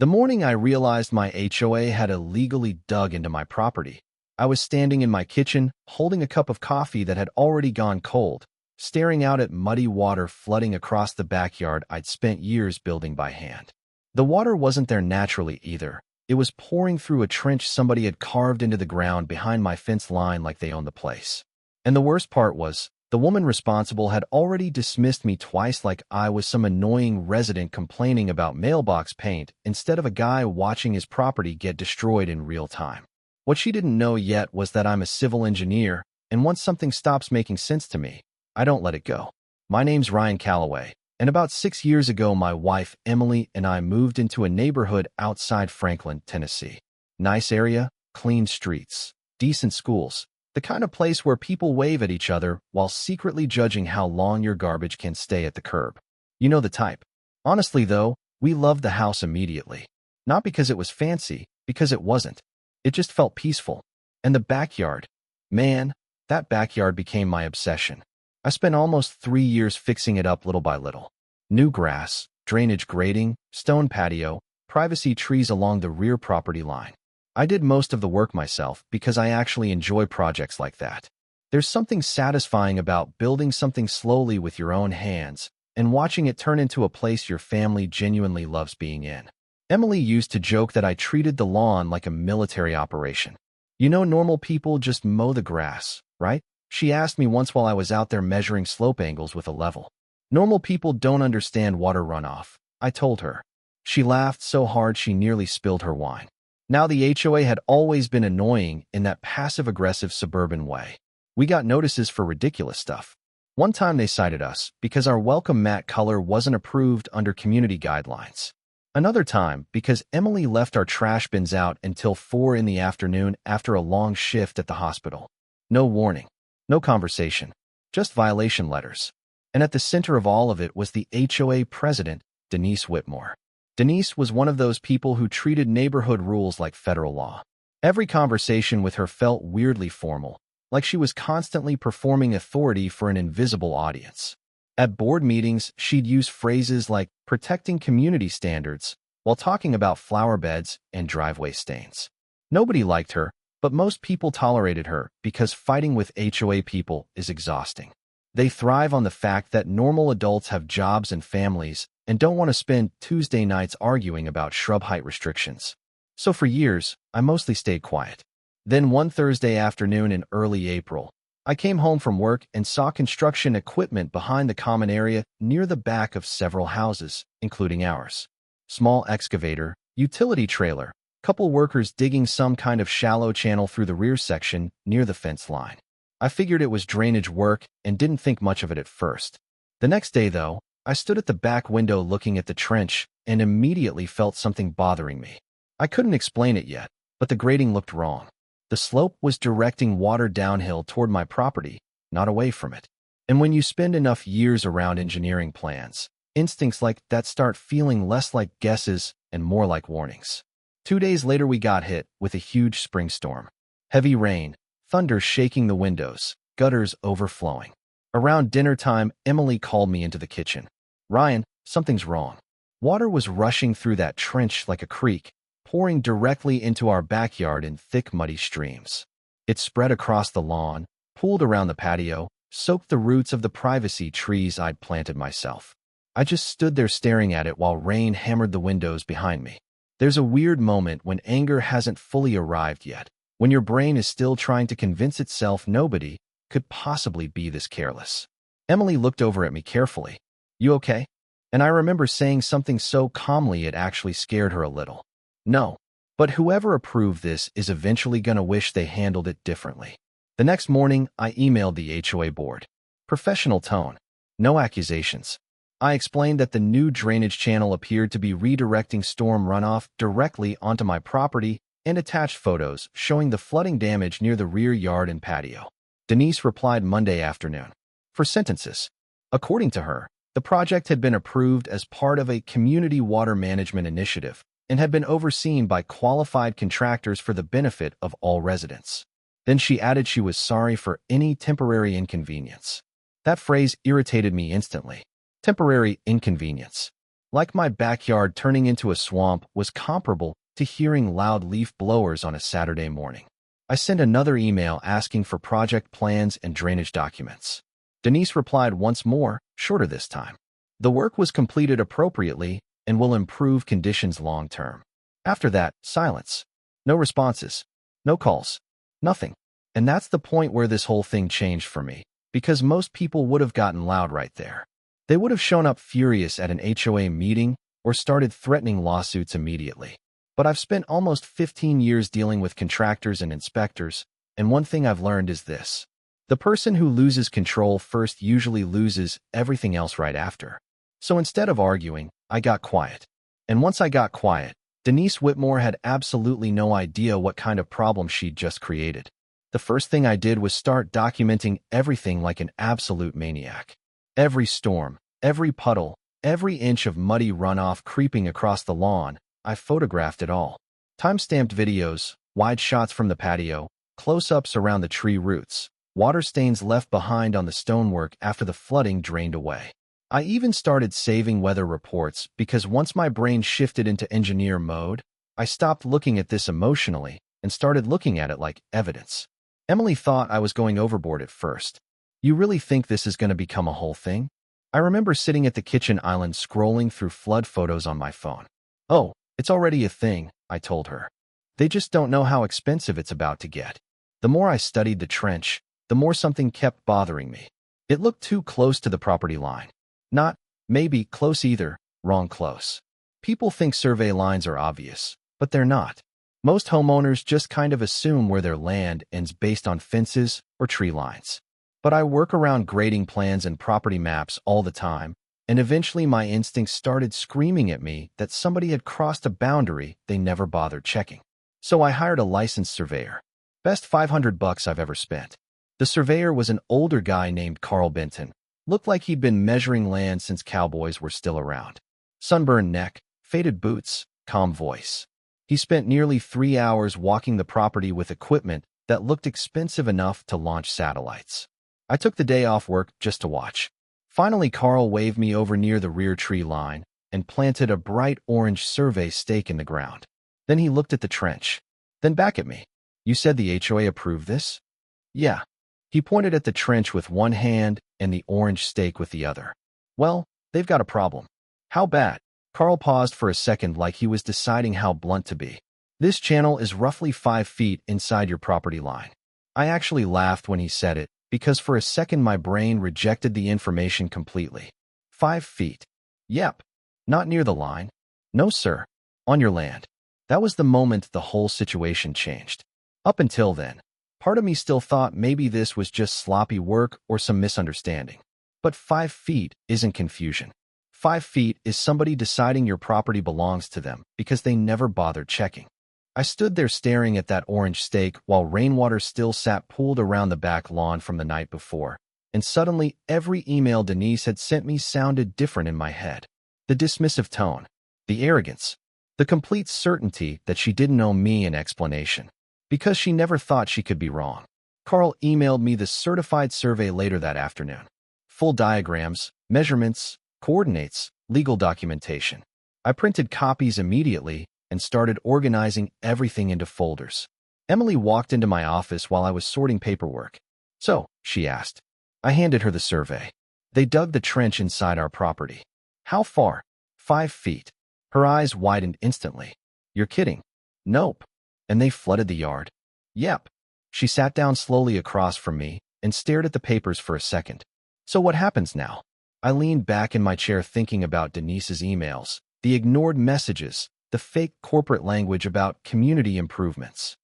The morning I realized my HOA had illegally dug into my property, I was standing in my kitchen, holding a cup of coffee that had already gone cold, staring out at muddy water flooding across the backyard I'd spent years building by hand. The water wasn't there naturally either. It was pouring through a trench somebody had carved into the ground behind my fence line like they owned the place. And the worst part was, the woman responsible had already dismissed me twice like I was some annoying resident complaining about mailbox paint instead of a guy watching his property get destroyed in real time. What she didn't know yet was that I'm a civil engineer, and once something stops making sense to me, I don't let it go. My name's Ryan Calloway, and about 6 years ago my wife Emily and I moved into a neighborhood outside Franklin, Tennessee. Nice area, clean streets, decent schools, the kind of place where people wave at each other while secretly judging how long your garbage can stay at the curb. You know the type. Honestly, though, we loved the house immediately. Not because it was fancy, because it wasn't. It just felt peaceful. And the backyard. Man, that backyard became my obsession. I spent almost 3 years fixing it up little by little. New grass, drainage grading, stone patio, privacy trees along the rear property line. I did most of the work myself because I actually enjoy projects like that. There's something satisfying about building something slowly with your own hands and watching it turn into a place your family genuinely loves being in. Emily used to joke that I treated the lawn like a military operation. You know, normal people just mow the grass, right? She asked me once while I was out there measuring slope angles with a level. Normal people don't understand water runoff, I told her. She laughed so hard she nearly spilled her wine. Now the HOA had always been annoying in that passive-aggressive suburban way. We got notices for ridiculous stuff. One time they cited us because our welcome mat color wasn't approved under community guidelines. Another time because Emily left our trash bins out until 4 in the afternoon after a long shift at the hospital. No warning, no conversation, just violation letters. And at the center of all of it was the HOA president, Denise Whitmore. Denise was one of those people who treated neighborhood rules like federal law. Every conversation with her felt weirdly formal, like she was constantly performing authority for an invisible audience. At board meetings, she'd use phrases like protecting community standards while talking about flower beds and driveway stains. Nobody liked her, but most people tolerated her because fighting with HOA people is exhausting. They thrive on the fact that normal adults have jobs and families and don't want to spend Tuesday nights arguing about shrub height restrictions. So for years, I mostly stayed quiet. Then one Thursday afternoon in early April, I came home from work and saw construction equipment behind the common area near the back of several houses, including ours. Small excavator, utility trailer, couple workers digging some kind of shallow channel through the rear section near the fence line. I figured it was drainage work and didn't think much of it at first. The next day, though, I stood at the back window looking at the trench and immediately felt something bothering me. I couldn't explain it yet, but the grading looked wrong. The slope was directing water downhill toward my property, not away from it. And when you spend enough years around engineering plans, instincts like that start feeling less like guesses and more like warnings. 2 days later we got hit with a huge spring storm. Heavy rain, thunder shaking the windows, gutters overflowing. Around dinner time, Emily called me into the kitchen. Ryan, something's wrong. Water was rushing through that trench like a creek, pouring directly into our backyard in thick, muddy streams. It spread across the lawn, pooled around the patio, soaked the roots of the privacy trees I'd planted myself. I just stood there staring at it while rain hammered the windows behind me. There's a weird moment when anger hasn't fully arrived yet, when your brain is still trying to convince itself nobody could possibly be this careless. Emily looked over at me carefully. You okay? And I remember saying something so calmly it actually scared her a little. No, but whoever approved this is eventually going to wish they handled it differently. The next morning, I emailed the HOA board. Professional tone. No accusations. I explained that the new drainage channel appeared to be redirecting storm runoff directly onto my property and attached photos showing the flooding damage near the rear yard and patio. Denise replied Monday afternoon. For sentences. According to her, the project had been approved as part of a community water management initiative and had been overseen by qualified contractors for the benefit of all residents. Then she added she was sorry for any temporary inconvenience. That phrase irritated me instantly. Temporary inconvenience. Like my backyard turning into a swamp was comparable to hearing loud leaf blowers on a Saturday morning. I sent another email asking for project plans and drainage documents. Denise replied once more, shorter this time. The work was completed appropriately and will improve conditions long term. After that, silence. No responses. No calls. Nothing. And that's the point where this whole thing changed for me, because most people would have gotten loud right there. They would have shown up furious at an HOA meeting or started threatening lawsuits immediately. But I've spent almost 15 years dealing with contractors and inspectors, and one thing I've learned is this. The person who loses control first usually loses everything else right after. So instead of arguing, I got quiet. And once I got quiet, Denise Whitmore had absolutely no idea what kind of problem she'd just created. The first thing I did was start documenting everything like an absolute maniac. Every storm, every puddle, every inch of muddy runoff creeping across the lawn, I photographed it all. Time-stamped videos, wide shots from the patio, close-ups around the tree roots, water stains left behind on the stonework after the flooding drained away. I even started saving weather reports because once my brain shifted into engineer mode, I stopped looking at this emotionally and started looking at it like evidence. Emily thought I was going overboard at first. You really think this is going to become a whole thing? I remember sitting at the kitchen island scrolling through flood photos on my phone. Oh, it's already a thing, I told her. They just don't know how expensive it's about to get. The more I studied the trench, the more something kept bothering me. It looked too close to the property line. Not, maybe, close either, wrong close. People think survey lines are obvious, but they're not. Most homeowners just kind of assume where their land ends based on fences or tree lines. But I work around grading plans and property maps all the time, and eventually my instincts started screaming at me that somebody had crossed a boundary they never bothered checking. So I hired a licensed surveyor. Best $500 I've ever spent. The surveyor was an older guy named Carl Benton. Looked like he'd been measuring land since cowboys were still around. Sunburned neck, faded boots, calm voice. He spent nearly 3 hours walking the property with equipment that looked expensive enough to launch satellites. I took the day off work just to watch. Finally, Carl waved me over near the rear tree line and planted a bright orange survey stake in the ground. Then he looked at the trench, then back at me. You said the HOA approved this? Yeah. He pointed at the trench with one hand and the orange stake with the other. Well, they've got a problem. How bad? Carl paused for a second like he was deciding how blunt to be. This channel is roughly 5 feet inside your property line. I actually laughed when he said it, because for a second my brain rejected the information completely. 5 feet. Yep. Not near the line. No, sir. On your land. That was the moment the whole situation changed. Up until then, part of me still thought maybe this was just sloppy work or some misunderstanding. But 5 feet isn't confusion. 5 feet is somebody deciding your property belongs to them because they never bothered checking. I stood there staring at that orange stake while rainwater still sat pooled around the back lawn from the night before, and suddenly every email Denise had sent me sounded different in my head. The dismissive tone, the arrogance, the complete certainty that she didn't owe me an explanation, because she never thought she could be wrong. Carl emailed me the certified survey later that afternoon. Full diagrams, measurements, coordinates, legal documentation. I printed copies immediately and started organizing everything into folders. Emily walked into my office while I was sorting paperwork. So, she asked. I handed her the survey. They dug the trench inside our property. How far? 5 feet. Her eyes widened instantly. You're kidding. Nope. And they flooded the yard. Yep. She sat down slowly across from me and stared at the papers for a second. So what happens now? I leaned back in my chair thinking about Denise's emails, the ignored messages, the fake corporate language about community improvements.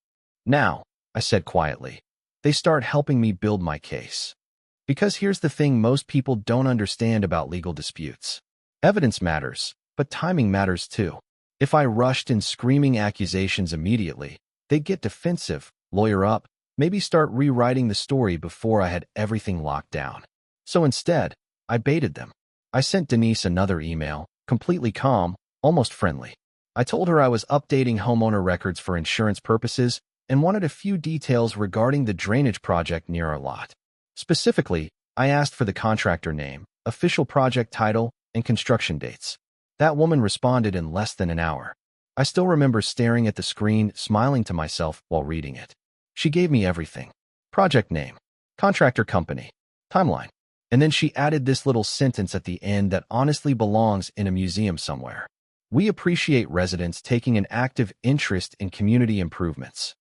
Now, I said quietly, they start helping me build my case. Because here's the thing most people don't understand about legal disputes. Evidence matters, but timing matters too. If I rushed in screaming accusations immediately, they'd get defensive, lawyer up, maybe start rewriting the story before I had everything locked down. So instead, I baited them. I sent Denise another email, completely calm, almost friendly. I told her I was updating homeowner records for insurance purposes and wanted a few details regarding the drainage project near our lot. Specifically, I asked for the contractor name, official project title, and construction dates. That woman responded in less than an hour. I still remember staring at the screen, smiling to myself while reading it. She gave me everything. Project name, contractor company, timeline. And then she added this little sentence at the end that honestly belongs in a museum somewhere. We appreciate residents taking an active interest in community improvements.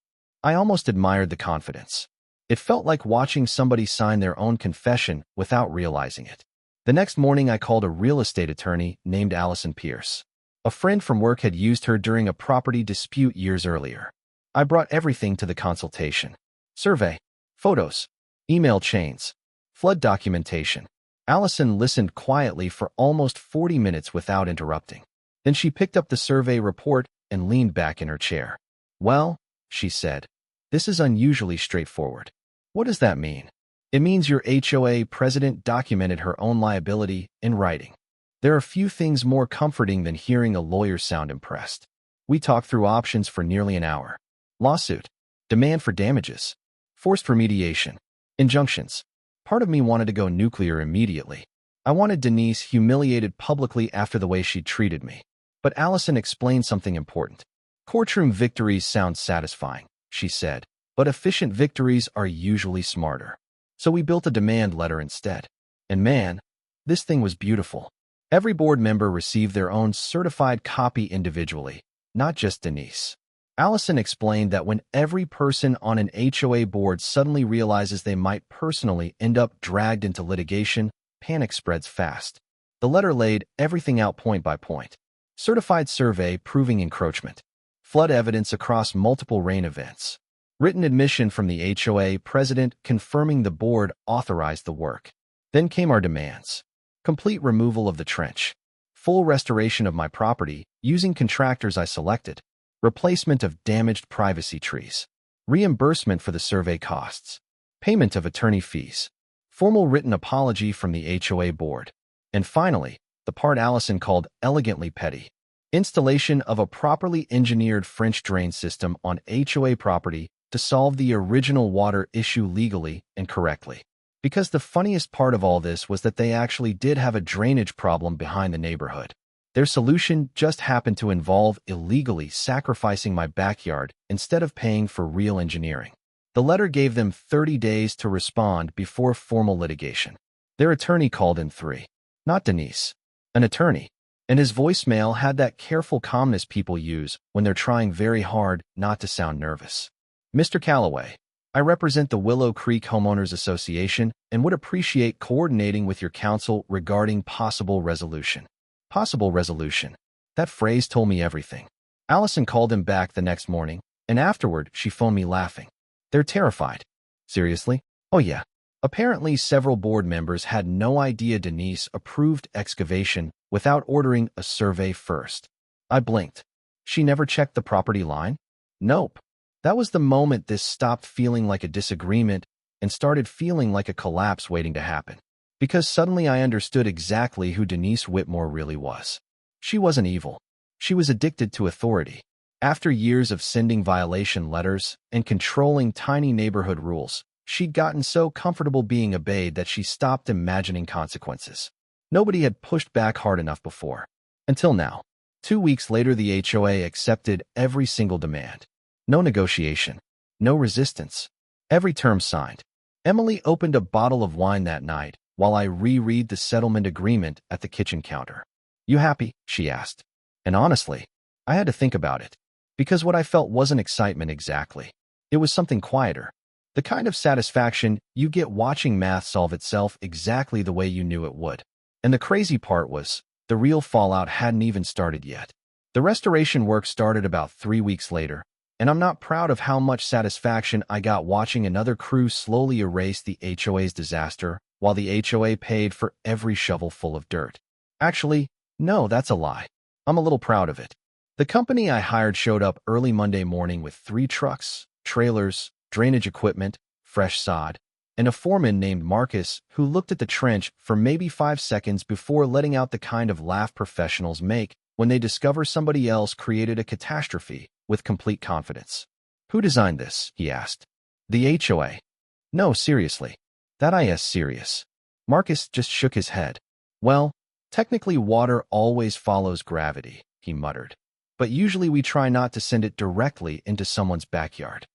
I almost admired the confidence. It felt like watching somebody sign their own confession without realizing it. The next morning, I called a real estate attorney named Allison Pierce. A friend from work had used her during a property dispute years earlier. I brought everything to the consultation. Survey, photos, email chains, flood documentation. Allison listened quietly for almost 40 minutes without interrupting. Then she picked up the survey report and leaned back in her chair. Well, she said, this is unusually straightforward. What does that mean? It means your HOA president documented her own liability in writing. There are few things more comforting than hearing a lawyer sound impressed. We talked through options for nearly an hour. Lawsuit, demand for damages, forced remediation, injunctions. Part of me wanted to go nuclear immediately. I wanted Denise humiliated publicly after the way she'd treated me. But Allison explained something important. Courtroom victories sound satisfying, she said, but efficient victories are usually smarter. So we built a demand letter instead. And man, this thing was beautiful. Every board member received their own certified copy individually, not just Denise. Allison explained that when every person on an HOA board suddenly realizes they might personally end up dragged into litigation, panic spreads fast. The letter laid everything out point by point. Certified survey proving encroachment. Flood evidence across multiple rain events. Written admission from the HOA president confirming the board authorized the work. Then came our demands. Complete removal of the trench. Full restoration of my property using contractors I selected. Replacement of damaged privacy trees. Reimbursement for the survey costs. Payment of attorney fees. Formal written apology from the HOA board. And finally, the part Allison called elegantly petty. Installation of a properly engineered French drain system on HOA property to solve the original water issue legally and correctly. Because the funniest part of all this was that they actually did have a drainage problem behind the neighborhood. Their solution just happened to involve illegally sacrificing my backyard instead of paying for real engineering. The letter gave them 30 days to respond before formal litigation. Their attorney called in 3. Not Denise. An attorney. And his voicemail had that careful calmness people use when they're trying very hard not to sound nervous. Mr. Calloway, I represent the Willow Creek Homeowners Association and would appreciate coordinating with your counsel regarding possible resolution. Possible resolution. That phrase told me everything. Allison called him back the next morning, and afterward she phoned me laughing. They're terrified. Seriously? Oh yeah. Apparently several board members had no idea Denise approved excavation without ordering a survey first. I blinked. She never checked the property line? Nope. That was the moment this stopped feeling like a disagreement and started feeling like a collapse waiting to happen. Because suddenly I understood exactly who Denise Whitmore really was. She wasn't evil. She was addicted to authority. After years of sending violation letters and controlling tiny neighborhood rules, she'd gotten so comfortable being obeyed that she stopped imagining consequences. Nobody had pushed back hard enough before. Until now. 2 weeks later, the HOA accepted every single demand. No negotiation. No resistance. Every term signed. Emily opened a bottle of wine that night while I reread the settlement agreement at the kitchen counter. You happy? She asked. And honestly, I had to think about it. Because what I felt wasn't excitement exactly. It was something quieter. The kind of satisfaction you get watching math solve itself exactly the way you knew it would. And the crazy part was, the real fallout hadn't even started yet. The restoration work started about 3 weeks later, and I'm not proud of how much satisfaction I got watching another crew slowly erase the HOA's disaster while the HOA paid for every shovel full of dirt. Actually, no, that's a lie. I'm a little proud of it. The company I hired showed up early Monday morning with 3 trucks, trailers, drainage equipment, fresh sod, and a foreman named Marcus who looked at the trench for maybe 5 seconds before letting out the kind of laugh professionals make when they discover somebody else created a catastrophe with complete confidence. Who designed this? He asked. The HOA. No, seriously. That is serious. Marcus just shook his head. Well, Technically, water always follows gravity, he muttered. But usually we try not to send it directly into someone's backyard.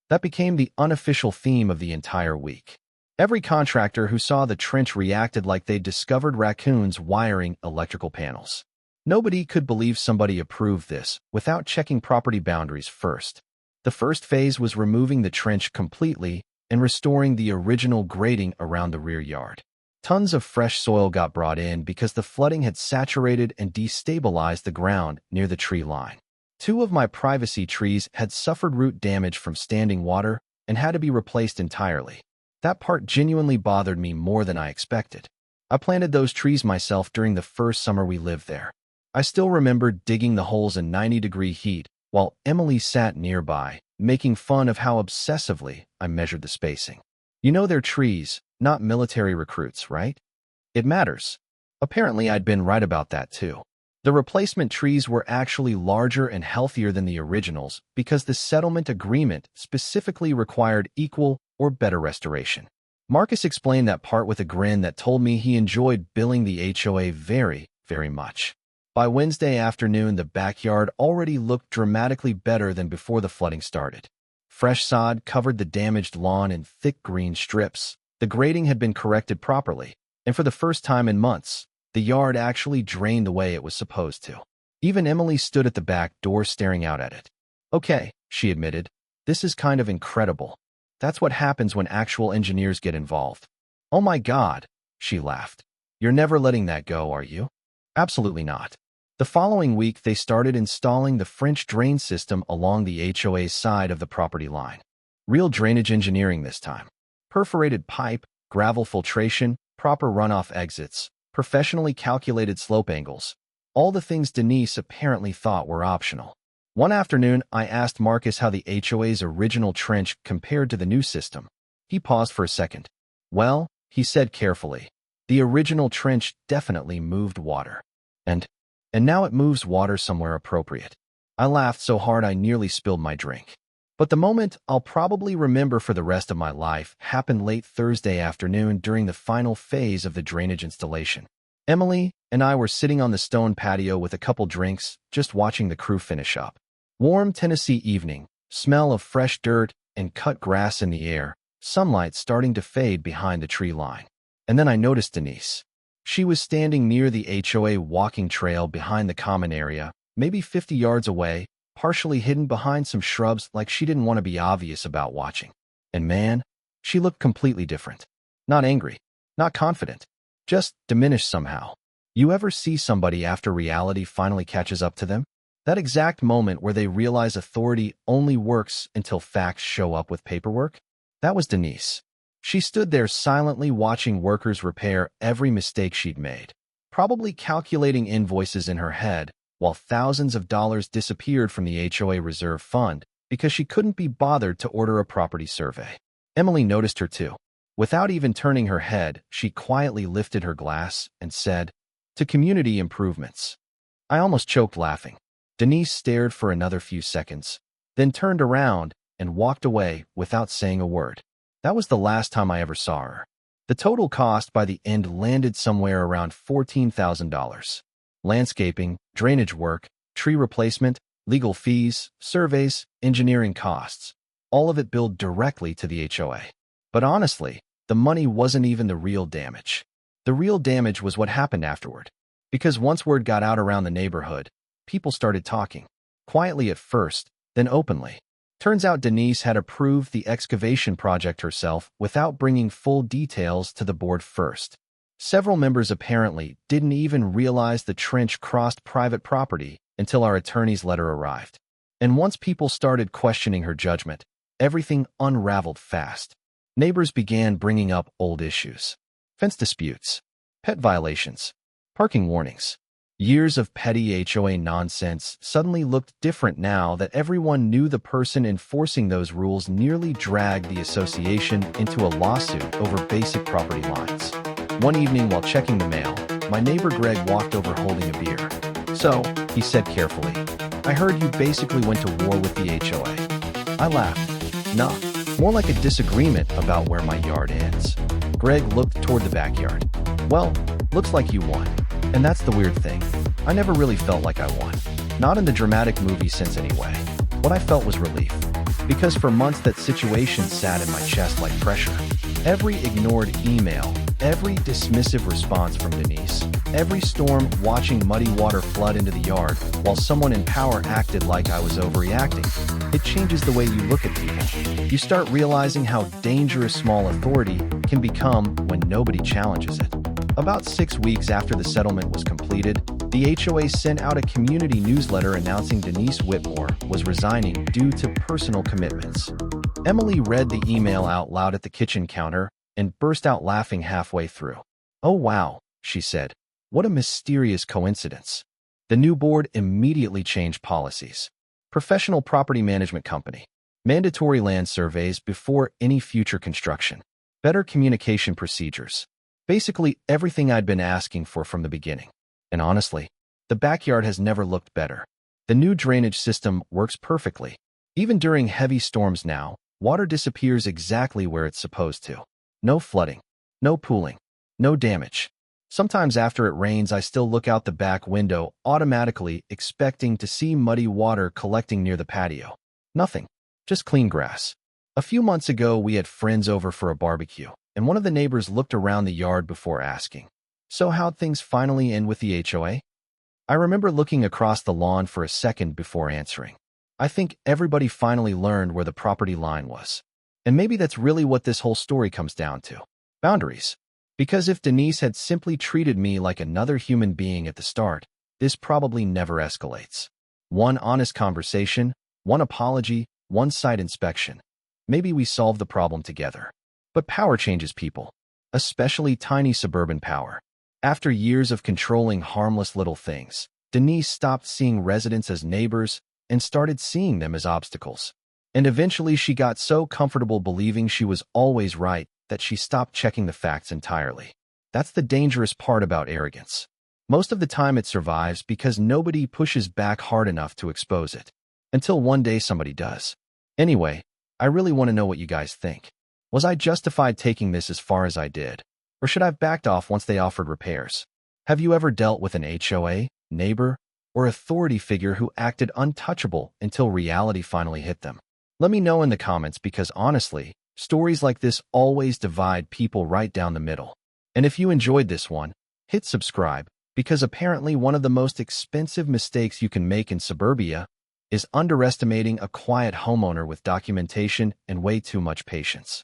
That became the unofficial theme of the entire week. Every contractor who saw the trench reacted like they'd discovered raccoons wiring electrical panels. Nobody could believe somebody approved this without checking property boundaries first. The first phase was removing the trench completely and restoring the original grading around the rear yard. Tons of fresh soil got brought in because the flooding had saturated and destabilized the ground near the tree line. 2 of my privacy trees had suffered root damage from standing water and had to be replaced entirely. That part genuinely bothered me more than I expected. I planted those trees myself during the first summer we lived there. I still remember digging the holes in 90-degree heat while Emily sat nearby, making fun of how obsessively I measured the spacing. You know they're trees, not military recruits, right? It matters. Apparently, I'd been right about that too. The replacement trees were actually larger and healthier than the originals because the settlement agreement specifically required equal or better restoration. Marcus explained that part with a grin that told me he enjoyed billing the HOA very, very much. By Wednesday afternoon, the backyard already looked dramatically better than before the flooding started. Fresh sod covered the damaged lawn in thick green strips. The grading had been corrected properly, and for the first time in months, the yard actually drained the way it was supposed to. Even Emily stood at the back door staring out at it. Okay, she admitted, this is kind of incredible. That's what happens when actual engineers get involved. Oh my God, she laughed. You're never letting that go, are you? Absolutely not. The following week, they started installing the French drain system along the HOA's side of the property line. Real drainage engineering this time. Perforated pipe, gravel filtration, proper runoff exits, professionally calculated slope angles. All the things Denise apparently thought were optional. One afternoon, I asked Marcus how the HOA's original trench compared to the new system. He paused for a second. Well, he said carefully, the original trench definitely moved water. And now it moves water somewhere appropriate. I laughed so hard I nearly spilled my drink. But the moment I'll probably remember for the rest of my life happened late Thursday afternoon during the final phase of the drainage installation. Emily and I were sitting on the stone patio with a couple drinks, just watching the crew finish up. Warm Tennessee evening, smell of fresh dirt and cut grass in the air, sunlight starting to fade behind the tree line. And then I noticed Denise. She was standing near the HOA walking trail behind the common area, maybe 50 yards away, partially hidden behind some shrubs like she didn't want to be obvious about watching. And man, she looked completely different. Not angry, not confident, just diminished somehow. You ever see somebody after reality finally catches up to them? That exact moment where they realize authority only works until facts show up with paperwork? That was Denise. She stood there silently watching workers repair every mistake she'd made, probably calculating invoices in her head, while thousands of dollars disappeared from the HOA reserve fund because she couldn't be bothered to order a property survey. Emily noticed her too. Without even turning her head, she quietly lifted her glass and said, "To community improvements." I almost choked laughing. Denise stared for another few seconds, then turned around and walked away without saying a word. That was the last time I ever saw her. The total cost by the end landed somewhere around $14,000. Landscaping, drainage work, tree replacement, legal fees, surveys, engineering costs. All of it billed directly to the HOA. But honestly, the money wasn't even the real damage. The real damage was what happened afterward. Because once word got out around the neighborhood, people started talking. Quietly at first, then openly. Turns out Denise had approved the excavation project herself without bringing full details to the board first. Several members apparently didn't even realize the trench crossed private property until our attorney's letter arrived. And once people started questioning her judgment, everything unraveled fast. Neighbors began bringing up old issues. Fence disputes, pet violations, parking warnings. Years of petty HOA nonsense suddenly looked different now that everyone knew the person enforcing those rules nearly dragged the association into a lawsuit over basic property lines. One evening while checking the mail, my neighbor Greg walked over holding a beer. "So," he said carefully, "I heard you basically went to war with the HOA." I laughed. "Nah, more like a disagreement about where my yard ends." Greg looked toward the backyard. "Well, looks like you won." And that's the weird thing. I never really felt like I won. Not in the dramatic movie sense anyway. What I felt was relief. Because for months that situation sat in my chest like pressure. Every ignored email, every dismissive response from Denise, every storm watching muddy water flood into the yard while someone in power acted like I was overreacting. It changes the way you look at people. You start realizing how dangerous small authority can become when nobody challenges it. About 6 weeks after the settlement was completed, the HOA sent out a community newsletter announcing Denise Whitmore was resigning due to personal commitments. Emily read the email out loud at the kitchen counter and burst out laughing halfway through. "Oh wow," she said. "What a mysterious coincidence." The new board immediately changed policies. Professional property management company. Mandatory land surveys before any future construction. Better communication procedures. Basically everything I'd been asking for from the beginning. And honestly, the backyard has never looked better. The new drainage system works perfectly. Even during heavy storms now, water disappears exactly where it's supposed to. No flooding, no pooling, no damage. Sometimes after it rains, I still look out the back window, automatically expecting to see muddy water collecting near the patio. Nothing, just clean grass. A few months ago, we had friends over for a barbecue, and one of the neighbors looked around the yard before asking, "So how'd things finally end with the HOA?" I remember looking across the lawn for a second before answering. I think everybody finally learned where the property line was. And maybe that's really what this whole story comes down to. Boundaries. Because if Denise had simply treated me like another human being at the start, this probably never escalates. One honest conversation, one apology, one site inspection. Maybe we solve the problem together. But power changes people, especially tiny suburban power. After years of controlling harmless little things, Denise stopped seeing residents as neighbors and started seeing them as obstacles. And eventually she got so comfortable believing she was always right that she stopped checking the facts entirely. That's the dangerous part about arrogance. Most of the time it survives because nobody pushes back hard enough to expose it. Until one day somebody does. Anyway, I really want to know what you guys think. Was I justified taking this as far as I did? Or should I have backed off once they offered repairs? Have you ever dealt with an HOA, neighbor, or authority figure who acted untouchable until reality finally hit them? Let me know in the comments because honestly, stories like this always divide people right down the middle. And if you enjoyed this one, hit subscribe because apparently one of the most expensive mistakes you can make in suburbia is underestimating a quiet homeowner with documentation and way too much patience.